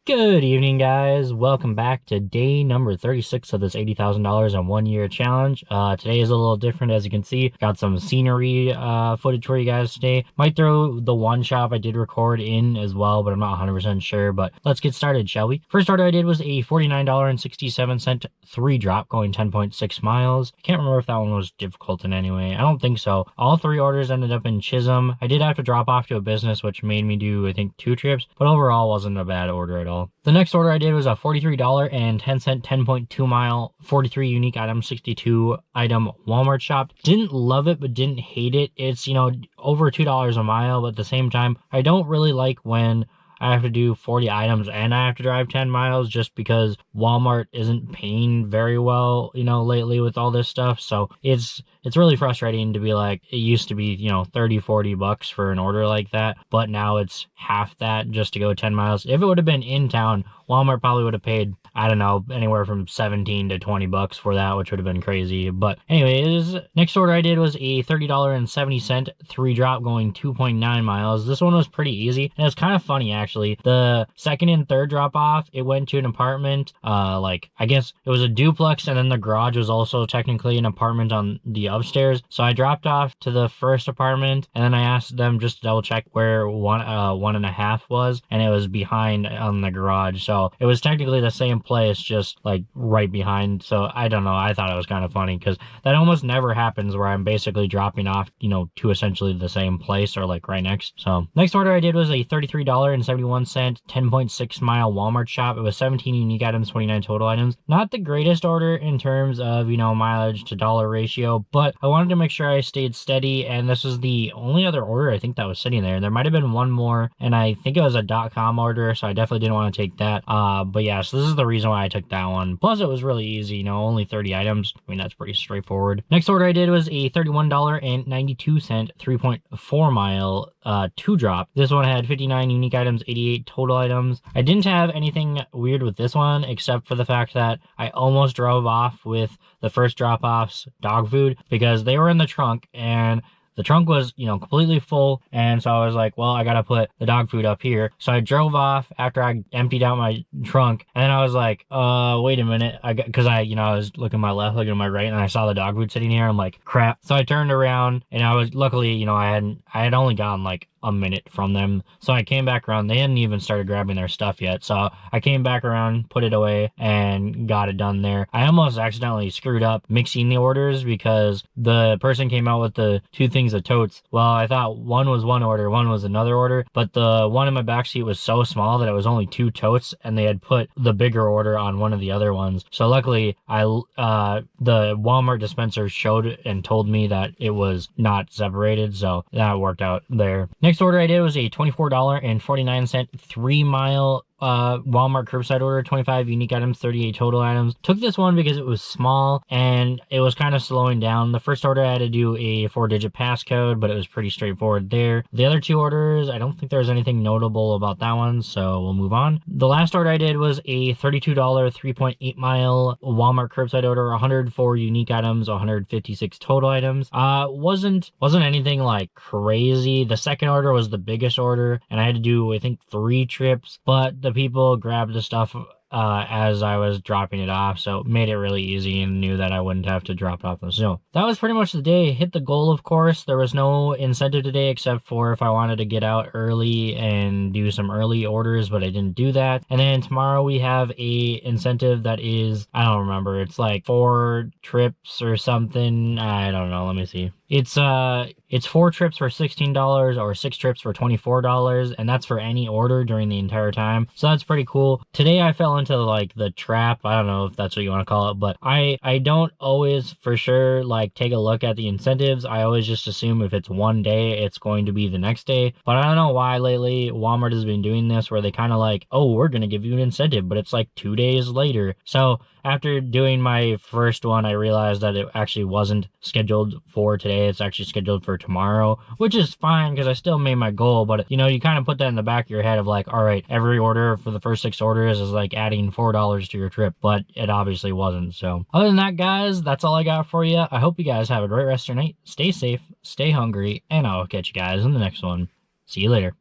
Good evening, guys. Welcome back to day number 36 of this $80,000 on 1 year challenge. Today is a little different, as you can see. Got some scenery footage for you guys today. Might throw the one shop I did record in as well, but I'm not 100% sure. But let's get started, shall we? First order I did was a $49.67 3 drop going 10.6 miles. I can't remember if that one was difficult in any way. I don't think so. All 3 orders ended up in Chisholm. I did have to drop off to a business, which made me do, I think, 2 trips, but overall wasn't a bad order at all. The next order I did was a $43.10 10.2 mile 43 unique item 62 item Walmart shop. Didn't love it, but didn't hate it. It's, over $2 a mile, but at the same time, I don't really like when I have to do 40 items and I have to drive 10 miles just because Walmart isn't paying very well, lately with all this stuff. So it's really frustrating to be like, it used to be, 30, 40 bucks for an order like that, but now it's half that just to go 10 miles. If it would have been in town, Walmart probably would have paid, I don't know, anywhere from 17 to 20 bucks for that, which would have been crazy. But anyways, next order I did was a $30.70 3 drop going 2.9 miles. This one was pretty easy, and it's kind of funny actually. The second and third drop off, it went to an apartment, I guess it was a duplex, and then the garage was also technically an apartment on the upstairs. So I dropped off to the first apartment, and then I asked them just to double check where one and a half was, and it was behind on the garage. So it was technically the same place, just like right behind. So I don't know, I thought it was kind of funny because that almost never happens where I'm basically dropping off, to essentially the same place or like right next. So next order I did was a $33.71 10.6 mile Walmart shop. It was 17 unique items, 29 total items. Not the greatest order in terms of, mileage to dollar ratio, but I wanted to make sure I stayed steady, and this was the only other order I think that was sitting there. There might have been one more, and I think it was a .com order, so I definitely didn't want to take that. But yeah, so this is the reason why I took that one. Plus it was really easy, only 30 items. I mean, that's pretty straightforward. Next order I did was a $31.92 3.4 mile 2 drop. This one had 59 unique items, 88 total items. I didn't have anything weird with this one except for the fact that I almost drove off with the first drop-off's dog food because they were in the trunk, and the trunk was, completely full, and so I was like, well, I gotta put the dog food up here. So I drove off after I emptied out my trunk, and then I was like, wait a minute, because I was looking to my left, looking to my right, and I saw the dog food sitting here. I'm like, crap. So I turned around, and I was, luckily, I had only gone like a minute from them. So I came back around. They hadn't even started grabbing their stuff yet. So I came back around, put it away, and got it done there. I almost accidentally screwed up mixing the orders because the person came out with the 2 things of totes. Well, I thought one was one order, one was another order, but the one in my backseat was so small that it was only 2 totes, and they had put the bigger order on one of the other ones. So luckily, the Walmart dispenser showed and told me that it was not separated, so that worked out there. Next order I did was a $24.49 3 mile Walmart curbside order, 25 unique items, 38 total items. Took this one because it was small and it was kind of slowing down. The first order I had to do a 4-digit passcode, but it was pretty straightforward there. The other 2 orders, I don't think there was anything notable about that one, so we'll move on. The last order I did was a $32 3.8 mile Walmart curbside order, 104 unique items, 156 total items. Wasn't anything like crazy. The second order was the biggest order, and I had to do, I think, 3 trips, but the people grabbed the stuff as I was dropping it off, so it made it really easy and knew that I wouldn't have to drop it off. So that was pretty much the day. Hit the goal, of course. There was no incentive today except for if I wanted to get out early and do some early orders, but I didn't do that. And then tomorrow we have a incentive that is, I don't remember, it's like 4 trips or something. I don't know, let me see. It's 4 trips for $16 or 6 trips for $24, and that's for any order during the entire time. So that's pretty cool. Today I fell into like the trap. I don't know if that's what you want to call it, but I don't always for sure like take a look at the incentives. I always just assume if it's one day, it's going to be the next day. But I don't know why lately Walmart has been doing this where they kind of like, oh, we're going to give you an incentive, but it's like 2 days later. So after doing my first one, I realized that it actually wasn't scheduled for today. It's actually scheduled for tomorrow, which is fine because I still made my goal. But, you kind of put that in the back of your head of like, all right, every order for the first 6 orders is like adding $4 to your trip. But it obviously wasn't. So other than that, guys, that's all I got for you. I hope you guys have a great rest of your night. Stay safe, stay hungry, and I'll catch you guys in the next one. See you later.